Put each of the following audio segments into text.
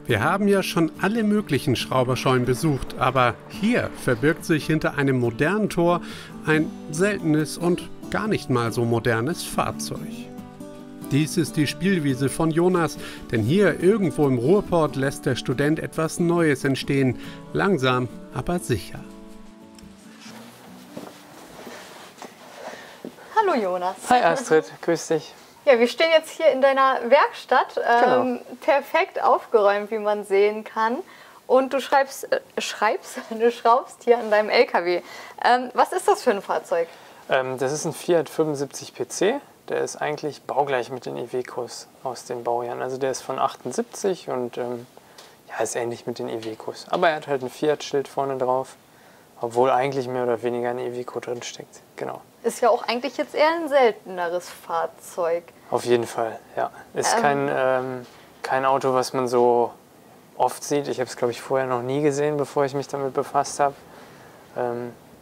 Wir haben ja schon alle möglichen Schrauberscheunen besucht, aber hier verbirgt sich hinter einem modernen Tor ein seltenes und gar nicht mal so modernes Fahrzeug. Dies ist die Spielwiese von Jonas, denn hier irgendwo im Ruhrpott lässt der Student etwas Neues entstehen, langsam, aber sicher. Hallo Jonas. Hi Astrid, grüß dich. Ja, wir stehen jetzt hier in deiner Werkstatt, Genau. perfekt aufgeräumt, wie man sehen kann. Und du schraubst hier an deinem LKW. Was ist das für ein Fahrzeug? Das ist ein Fiat 75 PC. Der ist eigentlich baugleich mit den Iveco's aus den Baujahren. Also der ist von 78 und ja, ist ähnlich mit den Iveco's. Aber er hat halt ein Fiat-Schild vorne drauf, obwohl eigentlich mehr oder weniger ein Iveco drin steckt. Genau. Ist ja auch eigentlich jetzt eher ein selteneres Fahrzeug. Auf jeden Fall, ja. Ist kein Auto, was man so oft sieht. Ich habe es, glaube ich, vorher noch nie gesehen, bevor ich mich damit befasst habe.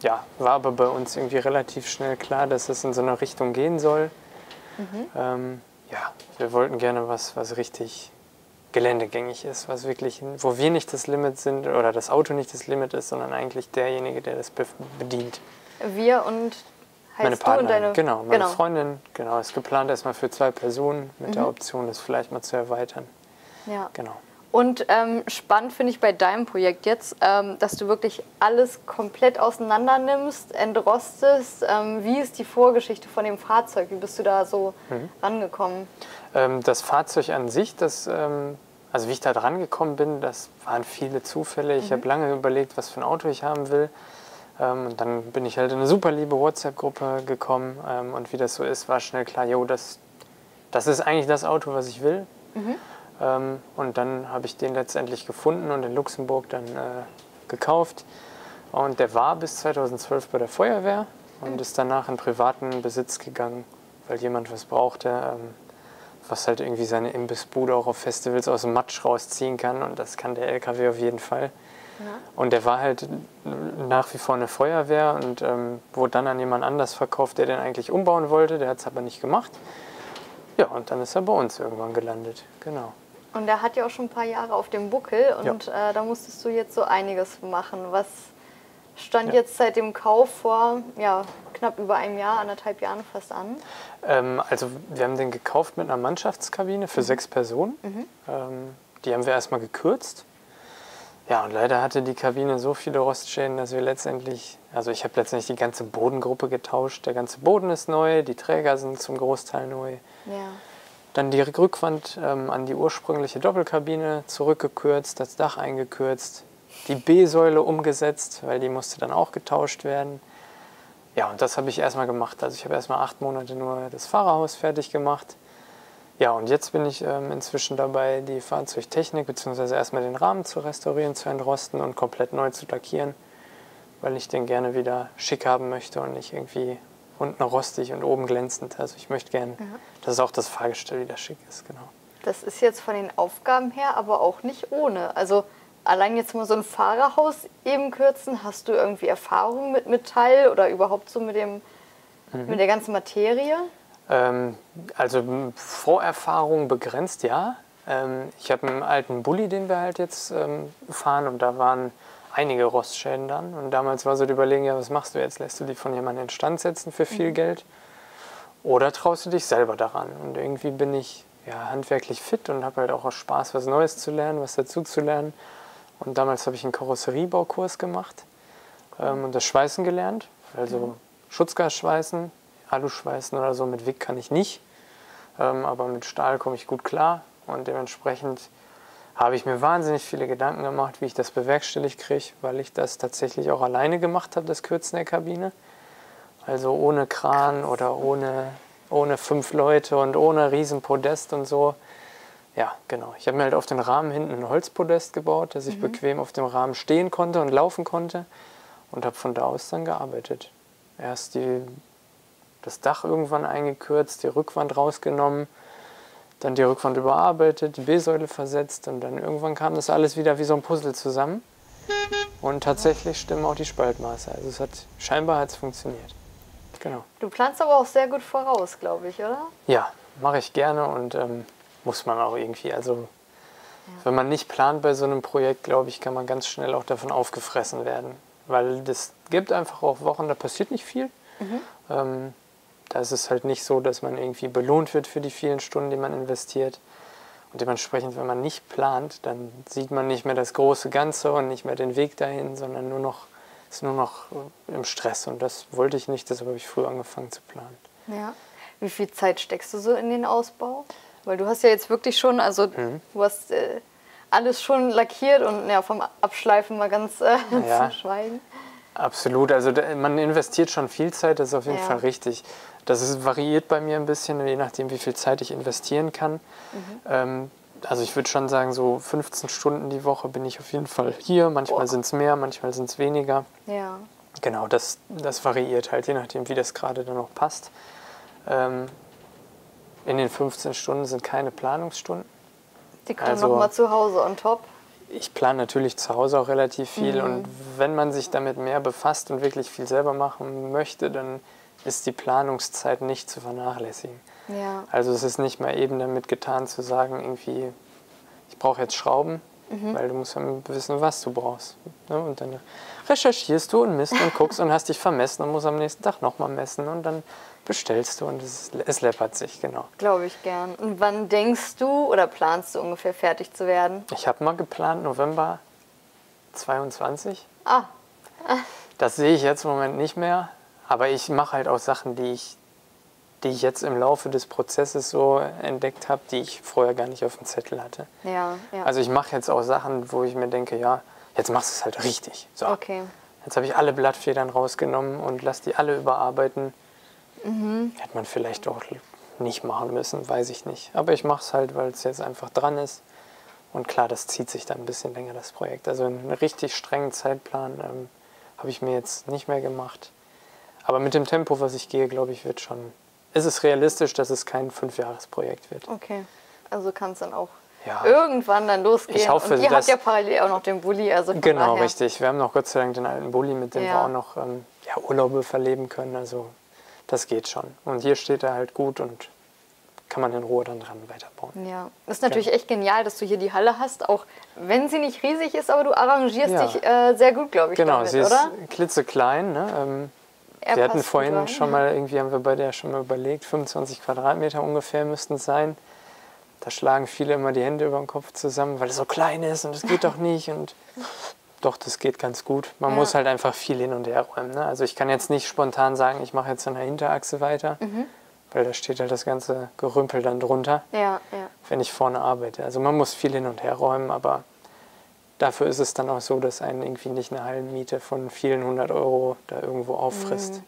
Ja, war aber bei uns irgendwie relativ schnell klar, dass es in so eine Richtung gehen soll. Ja, wir wollten gerne was richtig geländegängig ist, was wirklich, wo wir nicht das Limit sind oder das Auto nicht das Limit ist, sondern eigentlich derjenige, der das bedient. Wir und Meine heißt du und Partnerin, deine... genau, meine Freundin, genau, ist geplant erstmal für 2 Personen mit der Option, das vielleicht mal zu erweitern. Ja. Genau. Und spannend finde ich bei deinem Projekt jetzt, dass du wirklich alles komplett auseinander nimmst, entrostest. Wie ist die Vorgeschichte von dem Fahrzeug? Wie bist du da so rangekommen? Das Fahrzeug an sich, also wie ich da dran gekommen bin, das waren viele Zufälle. Ich habe lange überlegt, was für ein Auto ich haben will. Und dann bin ich halt in eine super liebe WhatsApp-Gruppe gekommen. Und wie das so ist, war schnell klar, jo, das ist eigentlich das Auto, was ich will. Und dann habe ich den letztendlich gefunden und in Luxemburg dann gekauft. Und der war bis 2012 bei der Feuerwehr und ist danach in privaten Besitz gegangen, weil jemand was brauchte, was halt irgendwie seine Imbissbude auch auf Festivals aus dem Matsch rausziehen kann. Und das kann der LKW auf jeden Fall. Ja. Und der war halt nach wie vor eine Feuerwehr und wurde dann an jemand anders verkauft, der den eigentlich umbauen wollte. Der hat es aber nicht gemacht. Ja, und dann ist er bei uns irgendwann gelandet. Genau. Und der hat ja auch schon ein paar Jahre auf dem Buckel und da musstest du jetzt so einiges machen. Was stand jetzt seit dem Kauf vor knapp über einem Jahr, 1,5 Jahren fast an? Also wir haben den gekauft mit einer Mannschaftskabine für 6 Personen. Die haben wir erstmal gekürzt. Ja, und leider hatte die Kabine so viele Rostschäden, dass wir letztendlich, also ich habe letztendlich die ganze Bodengruppe getauscht. Der ganze Boden ist neu, die Träger sind zum Großteil neu. Ja. Dann die Rückwand an die ursprüngliche Doppelkabine zurückgekürzt, das Dach eingekürzt, die B-Säule umgesetzt, weil die musste dann auch getauscht werden. Ja, und das habe ich erstmal gemacht. Also ich habe erstmal 8 Monate nur das Fahrerhaus fertig gemacht. Ja, und jetzt bin ich inzwischen dabei, die Fahrzeugtechnik bzw. erstmal den Rahmen zu restaurieren, zu entrosten und komplett neu zu lackieren, weil ich den gerne wieder schick haben möchte und nicht irgendwie unten rostig und oben glänzend. Also ich möchte gerne, dass auch das Fahrgestell wieder schick ist, genau. Das ist jetzt von den Aufgaben her aber auch nicht ohne. Also allein jetzt mal so ein Fahrerhaus eben kürzen, hast du irgendwie Erfahrung mit Metall oder überhaupt so mit der ganzen Materie? Also Vorerfahrung begrenzt, ja. Ich habe einen alten Bulli, den wir halt jetzt fahren und da waren einige Rostschäden dann. Und damals war so die Überlegung, ja, was machst du jetzt? Lässt du die von jemandem instand setzen für viel Geld? Oder traust du dich selber daran? Und irgendwie bin ich handwerklich fit und habe halt auch Spaß, was Neues zu lernen, was dazu zu lernen. Und damals habe ich einen Karosseriebaukurs gemacht und das Schweißen gelernt. Also Schutzgasschweißen, Aluschweißen oder so mit Wick kann ich nicht. Aber mit Stahl komme ich gut klar. Und dementsprechend habe ich mir wahnsinnig viele Gedanken gemacht, wie ich das bewerkstelligt kriege, weil ich das tatsächlich auch alleine gemacht habe, das Kürzen der Kabine. Also ohne Kran oder ohne 5 Leute und ohne Riesenpodest und so. Ja, genau. Ich habe mir halt auf den Rahmen hinten ein Holzpodest gebaut, dass ich bequem auf dem Rahmen stehen konnte und laufen konnte und habe von da aus dann gearbeitet. Erst das Dach irgendwann eingekürzt, die Rückwand rausgenommen, dann die Rückwand überarbeitet, die B-Säule versetzt und dann irgendwann kam das alles wieder wie so ein Puzzle zusammen. Und tatsächlich stimmen auch die Spaltmaße. Also scheinbar hat es funktioniert. Genau. Du planst aber auch sehr gut voraus, glaube ich, oder? Ja, mache ich gerne und muss man auch irgendwie. Also Wenn man nicht plant bei so einem Projekt, glaube ich, kann man ganz schnell auch davon aufgefressen werden. Weil das gibt einfach auch Wochen, da passiert nicht viel. Da ist es halt nicht so, dass man irgendwie belohnt wird für die vielen Stunden, die man investiert. Und dementsprechend, wenn man nicht plant, dann sieht man nicht mehr das große Ganze und nicht mehr den Weg dahin, sondern ist nur noch im Stress. Und das wollte ich nicht, deshalb habe ich früh angefangen zu planen. Ja. Wie viel Zeit steckst du so in den Ausbau? Weil du hast ja jetzt wirklich schon, also du hast alles schon lackiert und ja, vom Abschleifen mal ganz zu schweigen. Absolut, also man investiert schon viel Zeit, das ist auf jeden Fall richtig. Variiert bei mir ein bisschen, je nachdem, wie viel Zeit ich investieren kann. Also ich würde schon sagen, so 15 Stunden die Woche bin ich auf jeden Fall hier. Manchmal sind es mehr, manchmal sind es weniger. Ja. Genau, das variiert halt, je nachdem, wie das gerade dann auch passt. In den 15 Stunden sind keine Planungsstunden. Die kommen nochmal zu Hause on top. Ich plane natürlich zu Hause auch relativ viel und wenn man sich damit mehr befasst und wirklich viel selber machen möchte, dann ist die Planungszeit nicht zu vernachlässigen. Ja. Also es ist nicht mal eben damit getan zu sagen, irgendwie, ich brauche jetzt Schrauben, weil du musst ja wissen, was du brauchst. Ne? Und dann recherchierst du und misst und guckst und hast dich vermessen und musst am nächsten Tag nochmal messen und dann bestellst du und es läppert sich, genau. Glaube ich gern. Und wann denkst du oder planst du ungefähr fertig zu werden? Ich habe mal geplant, November 22. Ah. Das sehe ich jetzt im Moment nicht mehr, aber ich mache halt auch Sachen, die ich jetzt im Laufe des Prozesses so entdeckt habe, die ich vorher gar nicht auf dem Zettel hatte. Ja. Also ich mache jetzt auch Sachen, wo ich mir denke, ja, jetzt machst du es halt richtig. So. Okay. Jetzt habe ich alle Blattfedern rausgenommen und lasse die alle überarbeiten. Hätte man vielleicht auch nicht machen müssen, weiß ich nicht. Aber ich mache es halt, weil es jetzt einfach dran ist. Und klar, das zieht sich dann ein bisschen länger, das Projekt. Also einen richtig strengen Zeitplan habe ich mir jetzt nicht mehr gemacht. Aber mit dem Tempo, was ich gehe, glaube ich, ist es realistisch, dass es kein 5-Jahres-Projekt wird. Okay, also kann es dann auch irgendwann dann losgehen. Ich hoffe, und ihr habt ja parallel auch noch den Bulli. Also genau, richtig. Wir haben noch Gott sei Dank den alten Bulli, mit dem wir auch noch Urlaube verleben können. Also das geht schon. Und hier steht er halt gut und kann man in Ruhe dann dran weiterbauen. Ja, das ist natürlich echt genial, dass du hier die Halle hast, auch wenn sie nicht riesig ist, aber du arrangierst dich sehr gut, glaube ich, genau, damit, sie oder? Ist klitzeklein. Ne? Wir hatten vorhin schon mal, irgendwie haben wir beide ja schon mal überlegt, 25 Quadratmeter ungefähr müssten es sein. Da schlagen viele immer die Hände über den Kopf zusammen, weil es so klein ist und es geht doch nicht. Und doch, das geht ganz gut. Man muss halt einfach viel hin und her räumen. Ne? Also ich kann jetzt nicht spontan sagen, ich mache jetzt an der Hinterachse weiter, weil da steht halt das ganze Gerümpel dann drunter, wenn ich vorne arbeite. Also man muss viel hin und her räumen, aber dafür ist es dann auch so, dass einen irgendwie nicht eine Hallenmiete von vielen 100 € da irgendwo auffrisst.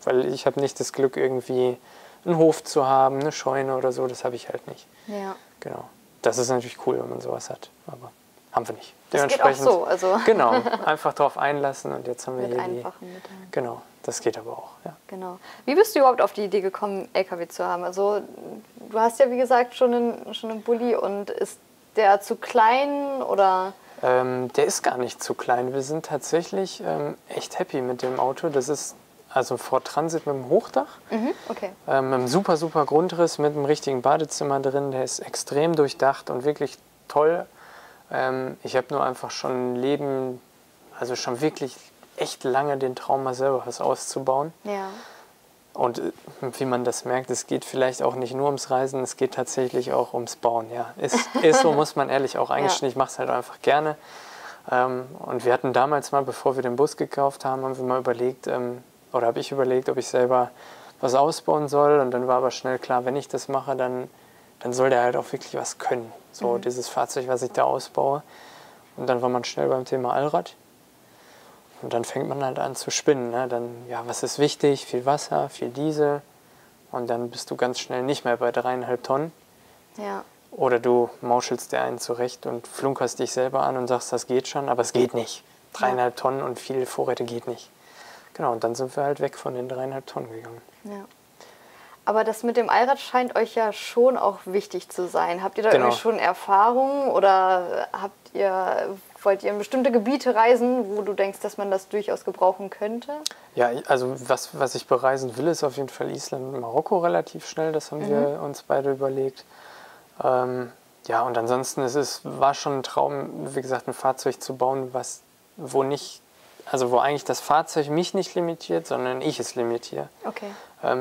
Weil ich habe nicht das Glück, irgendwie einen Hof zu haben, eine Scheune oder so, das habe ich halt nicht. Ja. Genau. Das ist natürlich cool, wenn man sowas hat, aber haben wir nicht. Das geht auch so. Also. Genau, einfach drauf einlassen und jetzt haben wir mit hier einfachen Mitteln. Genau, das geht aber auch, ja. Genau. Wie bist du überhaupt auf die Idee gekommen, LKW zu haben? Also du hast ja, wie gesagt, schon einen Bulli und ist der zu klein oder... Der ist gar nicht zu klein. Wir sind tatsächlich echt happy mit dem Auto. Das ist also Ford Transit mit einem Hochdach, okay. mit einem super, super Grundriss, mit einem richtigen Badezimmer drin. Der ist extrem durchdacht und wirklich toll. Ich habe nur einfach schon schon wirklich echt lange den Traum, mal selber was auszubauen. Ja. Und wie man das merkt, es geht vielleicht auch nicht nur ums Reisen, es geht tatsächlich auch ums Bauen. Ja, ist so, muss man ehrlich auch eingestehen. Ich mache es halt einfach gerne. Und wir hatten damals mal, bevor wir den Bus gekauft haben, haben wir mal überlegt, oder habe ich überlegt, ob ich selber was ausbauen soll. Und dann war aber schnell klar, wenn ich das mache, dann soll der halt auch wirklich was können. So dieses Fahrzeug, was ich da ausbaue. Und dann war man schnell beim Thema Allrad. Und dann fängt man halt an zu spinnen. Ne? Dann, was ist wichtig? Viel Wasser, viel Diesel. Und dann bist du ganz schnell nicht mehr bei 3,5 Tonnen. Ja. Oder du mauschelst dir einen zurecht und flunkerst dich selber an und sagst, das geht schon, aber es geht nicht. 3,5 Tonnen und viel Vorräte geht nicht. Genau, und dann sind wir halt weg von den 3,5 Tonnen gegangen. Ja. Aber das mit dem Allrad scheint euch ja schon auch wichtig zu sein. Habt ihr da irgendwie schon Erfahrungen oder wollt ihr in bestimmte Gebiete reisen, wo du denkst, dass man das durchaus gebrauchen könnte? Ja, also was ich bereisen will, ist auf jeden Fall Island und Marokko relativ schnell. Das haben wir uns beide überlegt. Ja, und ansonsten war schon ein Traum, wie gesagt, ein Fahrzeug zu bauen, wo eigentlich das Fahrzeug mich nicht limitiert, sondern ich es limitiere. Okay.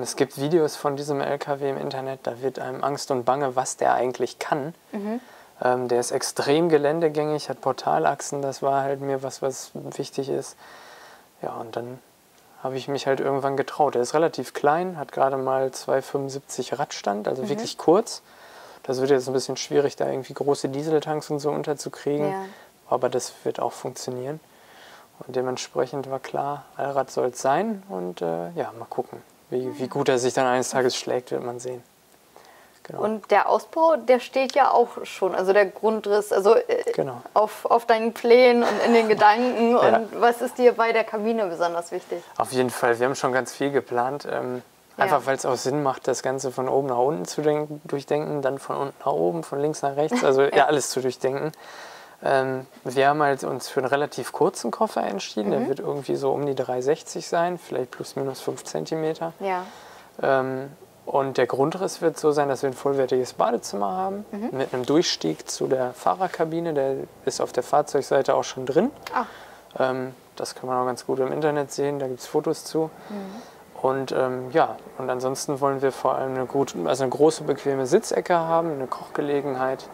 Es gibt Videos von diesem LKW im Internet, da wird einem Angst und Bange, was der eigentlich kann. Der ist extrem geländegängig, hat Portalachsen, das war halt mir was wichtig ist. Ja, und dann habe ich mich halt irgendwann getraut. Er ist relativ klein, hat gerade mal 2,75 Radstand, also wirklich kurz. Das wird jetzt ein bisschen schwierig, da irgendwie große Dieseltanks und so unterzukriegen. Ja. Aber das wird auch funktionieren. Und dementsprechend war klar, Allrad soll es sein. Und ja, mal gucken, wie gut er sich dann eines Tages schlägt, wird man sehen. Genau. Und der Ausbau, der steht ja auch schon, also der Grundriss, also genau. auf deinen Plänen und in den Gedanken. Und ja. Was ist dir bei der Kabine besonders wichtig? Auf jeden Fall, wir haben schon ganz viel geplant. Einfach weil es auch Sinn macht, das Ganze von oben nach unten zu durchdenken, dann von unten nach oben, von links nach rechts, also ja, alles zu durchdenken. Wir haben halt uns für einen relativ kurzen Koffer entschieden, der wird irgendwie so um die 3,60 sein, vielleicht plus minus 5 cm. Ja. Und der Grundriss wird so sein, dass wir ein vollwertiges Badezimmer haben, mit einem Durchstieg zu der Fahrerkabine, der ist auf der Fahrzeugseite auch schon drin. Das kann man auch ganz gut im Internet sehen, da gibt es Fotos zu. Und ja, und ansonsten wollen wir vor allem eine große, bequeme Sitzecke haben, eine Kochgelegenheit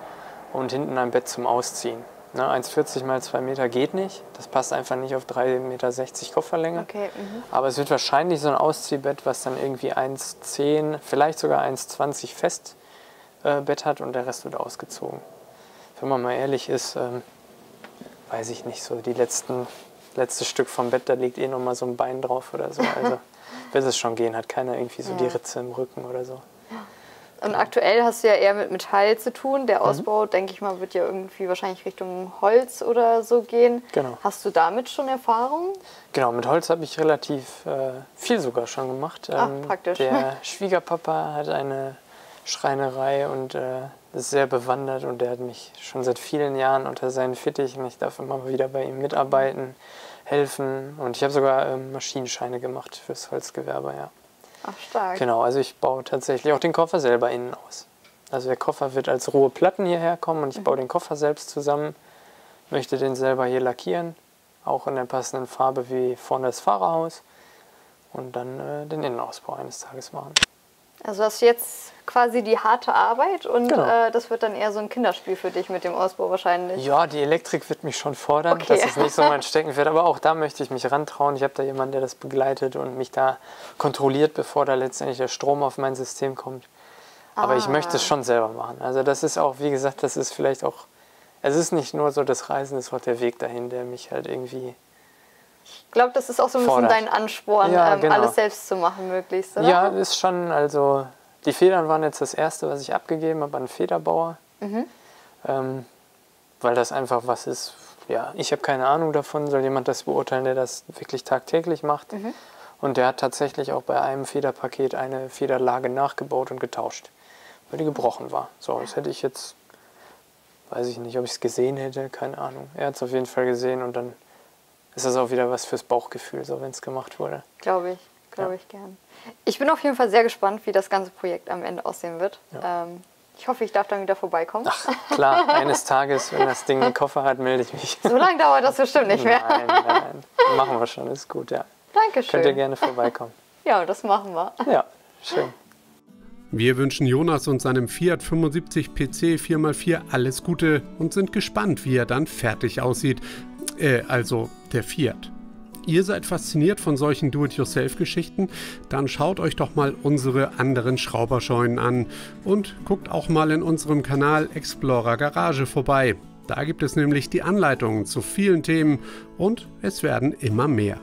und hinten ein Bett zum Ausziehen. 1,40 mal 2 Meter geht nicht, das passt einfach nicht auf 3,60 Meter Kofferlänge. Okay, aber es wird wahrscheinlich so ein Ausziehbett, was dann irgendwie 1,10, vielleicht sogar 1,20 Festbett hat und der Rest wird ausgezogen. Wenn man mal ehrlich ist, weiß ich nicht, so letzte Stück vom Bett, da liegt noch mal so ein Bein drauf oder so. Also wird es schon gehen, hat keiner irgendwie so die Ritze im Rücken oder so. Und aktuell hast du ja eher mit Metall zu tun. Der Ausbau, denke ich mal, wird ja irgendwie wahrscheinlich Richtung Holz oder so gehen. Genau. Hast du damit schon Erfahrung? Genau, mit Holz habe ich relativ viel sogar schon gemacht. Praktisch. Der Schwiegerpapa hat eine Schreinerei und ist sehr bewandert und der hat mich schon seit vielen Jahren unter seinen Fittichen. Ich darf immer wieder bei ihm mitarbeiten, helfen und ich habe sogar Maschinenscheine gemacht fürs Holzgewerbe, ja. Ach, stark. Genau, also ich baue tatsächlich auch den Koffer selber innen aus. Also der Koffer wird als rohe Platten hierher kommen und ich baue den Koffer selbst zusammen, möchte den selber hier lackieren, auch in der passenden Farbe wie vorne das Fahrerhaus und dann den Innenausbau eines Tages machen. Also hast du jetzt quasi die harte Arbeit und genau. Das wird dann eher so ein Kinderspiel für dich mit dem Ausbau wahrscheinlich. Ja, die Elektrik wird mich schon fordern, okay. Das ist nicht so mein Steckenpferd, aber auch da möchte ich mich rantrauen. Ich habe da jemanden, der das begleitet und mich da kontrolliert, bevor da letztendlich der Strom auf mein System kommt. Aber ich möchte es schon selber machen. Also das ist auch, wie gesagt, das ist vielleicht auch, es ist nicht nur so das Reisen, es ist auch der Weg dahin, der mich halt irgendwie Ich glaube, das ist auch so ein bisschen dein Ansporn, ja, genau. Alles selbst zu machen möglichst, oder? Ja, ist schon, also die Federn waren jetzt das erste, was ich abgegeben habe an einen Federbauer. Weil das einfach was ist, ja, ich habe keine Ahnung davon, soll jemand das beurteilen, der das wirklich tagtäglich macht. Und der hat tatsächlich auch bei einem Federpaket eine Federlage nachgebaut und getauscht, weil die gebrochen war. So, das hätte ich jetzt, weiß ich nicht, ob ich es gesehen hätte, keine Ahnung. Er hat es auf jeden Fall gesehen und dann ist das auch wieder was fürs Bauchgefühl, so wenn es gemacht wurde. Glaube ich gern. Ich bin auf jeden Fall sehr gespannt, wie das ganze Projekt am Ende aussehen wird. Ja. Ich hoffe, ich darf dann wieder vorbeikommen. Ach, klar, eines Tages, wenn das Ding einen Koffer hat, melde ich mich. So lange dauert das bestimmt nicht mehr. Nein, machen wir schon, ist gut, ja. Dankeschön. Könnt ihr gerne vorbeikommen. Ja, das machen wir. Ja, schön. Wir wünschen Jonas und seinem Fiat 75 PC 4x4 alles Gute und sind gespannt, wie er dann fertig aussieht. Also der Fiat. Ihr seid fasziniert von solchen Do-it-yourself-Geschichten? Dann schaut euch doch mal unsere anderen Schrauberscheunen an und guckt auch mal in unserem Kanal Explorer Garage vorbei. Da gibt es nämlich die Anleitungen zu vielen Themen und es werden immer mehr.